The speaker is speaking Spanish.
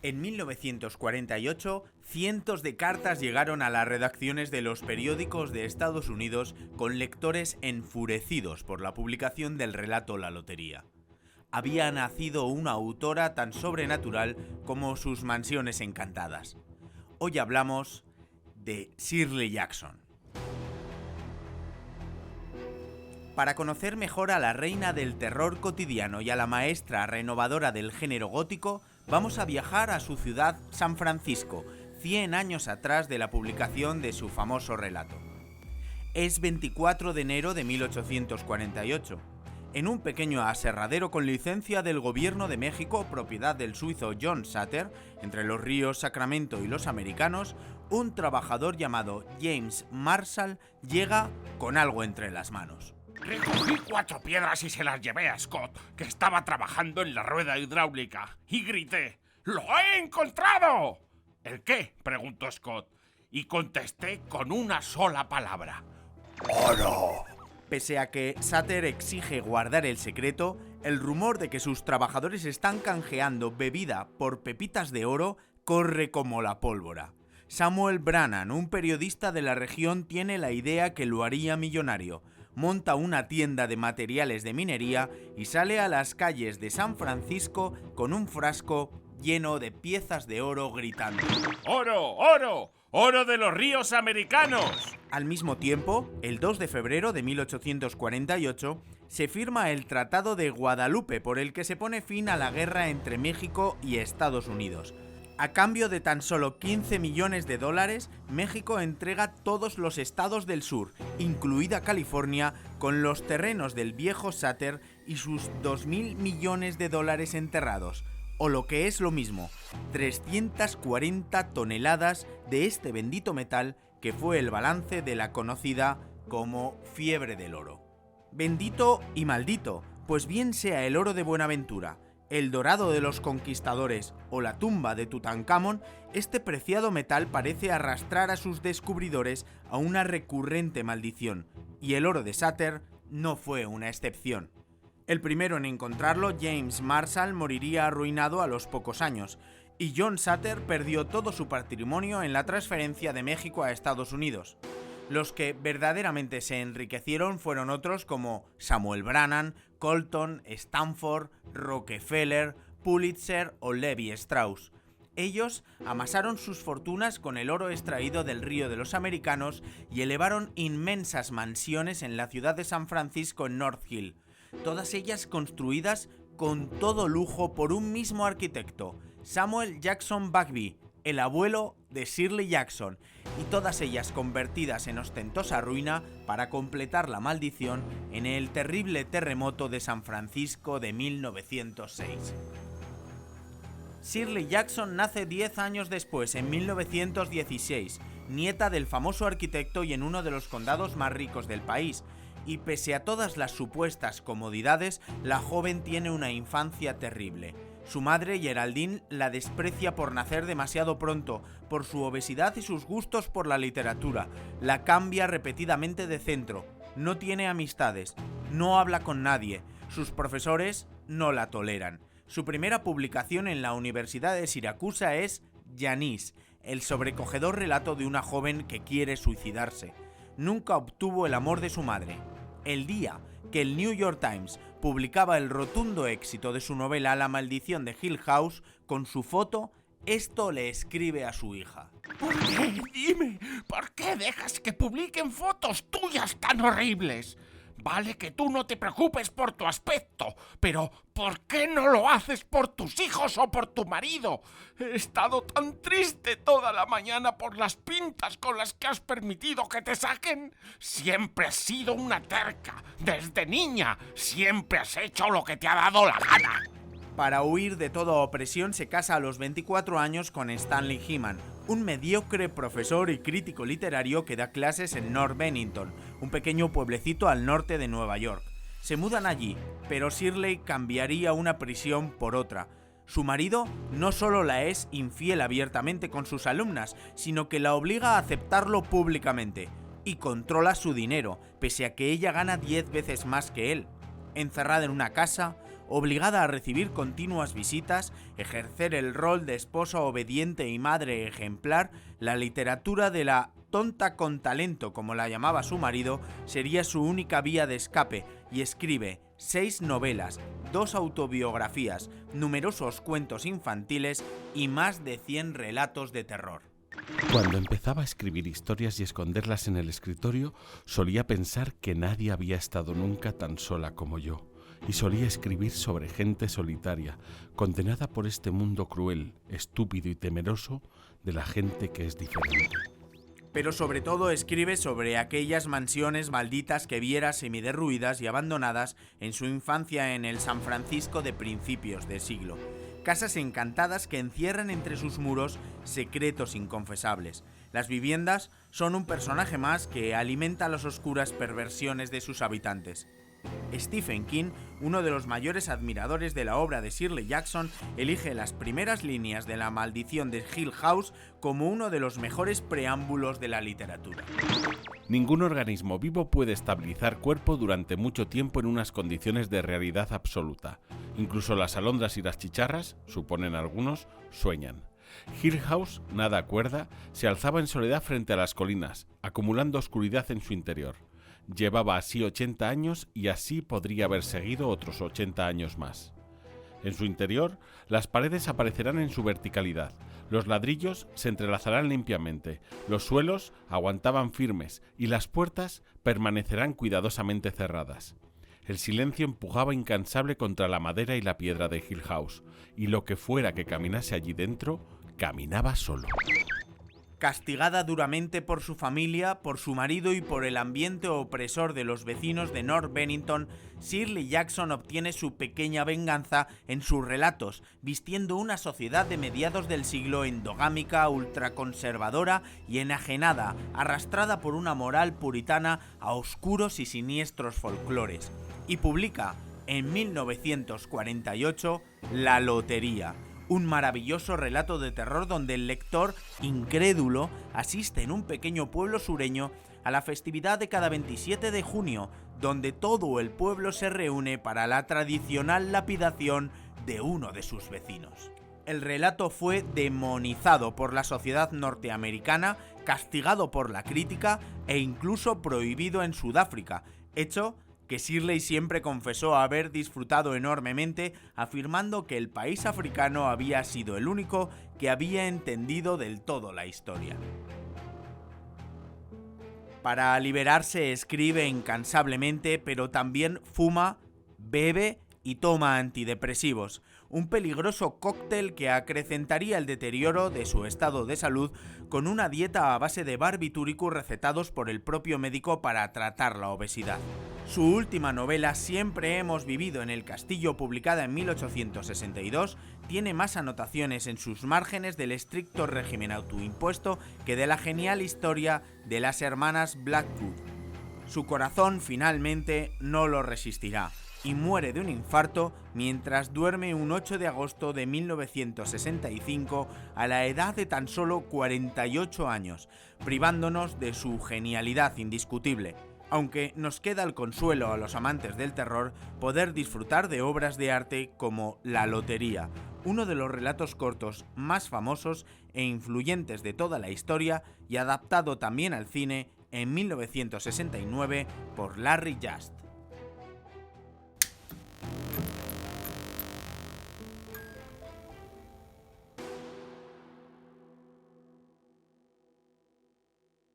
En 1948, cientos de cartas llegaron a las redacciones de los periódicos de Estados Unidos con lectores enfurecidos por la publicación del relato La Lotería. Había nacido una autora tan sobrenatural como sus mansiones encantadas. Hoy hablamos de Shirley Jackson. Para conocer mejor a la reina del terror cotidiano y a la maestra renovadora del género gótico, vamos a viajar a su ciudad, San Francisco, 100 años atrás de la publicación de su famoso relato. Es 24 de enero de 1848. En un pequeño aserradero con licencia del gobierno de México, propiedad del suizo John Sutter, entre los ríos Sacramento y los americanos, un trabajador llamado James Marshall llega con algo entre las manos. Recogí 4 piedras y se las llevé a Scott, que estaba trabajando en la rueda hidráulica, y grité: ¡Lo he encontrado! ¿El qué?, preguntó Scott, y contesté con una sola palabra: ¡oro! Pese a que Sutter exige guardar el secreto, el rumor de que sus trabajadores están canjeando bebida por pepitas de oro corre como la pólvora. Samuel Brannan, un periodista de la región, tiene la idea que lo haría millonario. Monta una tienda de materiales de minería y sale a las calles de San Francisco con un frasco lleno de piezas de oro gritando: ¡Oro! ¡Oro! ¡Oro de los ríos americanos! Al mismo tiempo, el 2 de febrero de 1848, se firma el Tratado de Guadalupe, por el que se pone fin a la guerra entre México y Estados Unidos. A cambio de tan solo $15 millones, México entrega todos los estados del sur, incluida California, con los terrenos del viejo Sutter y sus $2.000 millones enterrados, o lo que es lo mismo, 340 toneladas de este bendito metal que fue el balance de la conocida como fiebre del oro. Bendito y maldito, pues bien sea el oro de Buenaventura, el dorado de los conquistadores o la tumba de Tutankamón, este preciado metal parece arrastrar a sus descubridores a una recurrente maldición, y el oro de Sutter no fue una excepción. El primero en encontrarlo, James Marshall, moriría arruinado a los pocos años, y John Sutter perdió todo su patrimonio en la transferencia de México a Estados Unidos. Los que verdaderamente se enriquecieron fueron otros como Samuel Brannan, Colton, Stanford, Rockefeller, Pulitzer o Levi Strauss. Ellos amasaron sus fortunas con el oro extraído del río de los americanos y elevaron inmensas mansiones en la ciudad de San Francisco en North Hill, todas ellas construidas con todo lujo por un mismo arquitecto, Samuel Jackson Bagby, el abuelo de Shirley Jackson, y todas ellas convertidas en ostentosa ruina para completar la maldición en el terrible terremoto de San Francisco de 1906. Shirley Jackson nace 10 años después, en 1916, nieta del famoso arquitecto y en uno de los condados más ricos del país, y pese a todas las supuestas comodidades, la joven tiene una infancia terrible. Su madre, Geraldine, la desprecia por nacer demasiado pronto, por su obesidad y sus gustos por la literatura. La cambia repetidamente de centro, no tiene amistades, no habla con nadie, sus profesores no la toleran. Su primera publicación en la Universidad de Siracusa es Janice, el sobrecogedor relato de una joven que quiere suicidarse. Nunca obtuvo el amor de su madre. El día que el New York Times publicaba el rotundo éxito de su novela La maldición de Hill House, con su foto, esto le escribe a su hija: ¿Por qué? Dime, ¿por qué dejas que publiquen fotos tuyas tan horribles? Vale que tú no te preocupes por tu aspecto, pero ¿por qué no lo haces por tus hijos o por tu marido? He estado tan triste toda la mañana por las pintas con las que has permitido que te saquen. Siempre has sido una terca. Desde niña siempre has hecho lo que te ha dado la gana. Para huir de toda opresión se casa a los 24 años con Stanley Heman, un mediocre profesor y crítico literario que da clases en North Bennington, un pequeño pueblecito al norte de Nueva York. Se mudan allí, pero Shirley cambiaría una prisión por otra. Su marido no solo la es infiel abiertamente con sus alumnas, sino que la obliga a aceptarlo públicamente, y controla su dinero, pese a que ella gana 10 veces más que él. Encerrada en una casa, obligada a recibir continuas visitas, ejercer el rol de esposa obediente y madre ejemplar, la literatura de la tonta con talento, como la llamaba su marido, sería su única vía de escape, y escribe 6 novelas, 2 autobiografías, numerosos cuentos infantiles y más de 100 relatos de terror. Cuando empezaba a escribir historias y esconderlas en el escritorio, solía pensar que nadie había estado nunca tan sola como yo. Y solía escribir sobre gente solitaria, condenada por este mundo cruel, estúpido y temeroso de la gente que es diferente. Pero sobre todo escribe sobre aquellas mansiones malditas que viera semiderruidas y abandonadas en su infancia en el San Francisco de principios de siglo. Casas encantadas que encierran entre sus muros secretos inconfesables. Las viviendas son un personaje más que alimenta las oscuras perversiones de sus habitantes. Stephen King, uno de los mayores admiradores de la obra de Shirley Jackson, elige las primeras líneas de La maldición de Hill House como uno de los mejores preámbulos de la literatura. Ningún organismo vivo puede estabilizar cuerpo durante mucho tiempo en unas condiciones de realidad absoluta. Incluso las alondras y las chicharras, suponen algunos, sueñan. Hill House, nada acuerda, se alzaba en soledad frente a las colinas, acumulando oscuridad en su interior. Llevaba así 80 años y así podría haber seguido otros 80 años más. En su interior, las paredes aparecerán en su verticalidad, los ladrillos se entrelazarán limpiamente, los suelos aguantaban firmes y las puertas permanecerán cuidadosamente cerradas. El silencio empujaba incansable contra la madera y la piedra de Hill House, y lo que fuera que caminase allí dentro, caminaba solo. Castigada duramente por su familia, por su marido y por el ambiente opresor de los vecinos de North Bennington, Shirley Jackson obtiene su pequeña venganza en sus relatos, vistiendo una sociedad de mediados del siglo endogámica, ultraconservadora y enajenada, arrastrada por una moral puritana a oscuros y siniestros folclores. Y publica, en 1948, La lotería, un maravilloso relato de terror donde el lector, incrédulo, asiste en un pequeño pueblo sureño a la festividad de cada 27 de junio, donde todo el pueblo se reúne para la tradicional lapidación de uno de sus vecinos. El relato fue demonizado por la sociedad norteamericana, castigado por la crítica e incluso prohibido en Sudáfrica, hecho que Shirley siempre confesó haber disfrutado enormemente, afirmando que el país africano había sido el único que había entendido del todo la historia. Para liberarse escribe incansablemente, pero también fuma, bebe y toma antidepresivos, un peligroso cóctel que acrecentaría el deterioro de su estado de salud con una dieta a base de barbitúricos recetados por el propio médico para tratar la obesidad. Su última novela, Siempre hemos vivido en el castillo, publicada en 1862, tiene más anotaciones en sus márgenes del estricto régimen autoimpuesto que de la genial historia de las hermanas Blackwood. Su corazón finalmente no lo resistirá y muere de un infarto mientras duerme un 8 de agosto de 1965 a la edad de tan solo 48 años, privándonos de su genialidad indiscutible. Aunque nos queda el consuelo a los amantes del terror poder disfrutar de obras de arte como La lotería, uno de los relatos cortos más famosos e influyentes de toda la historia y adaptado también al cine en 1969 por Larry Just.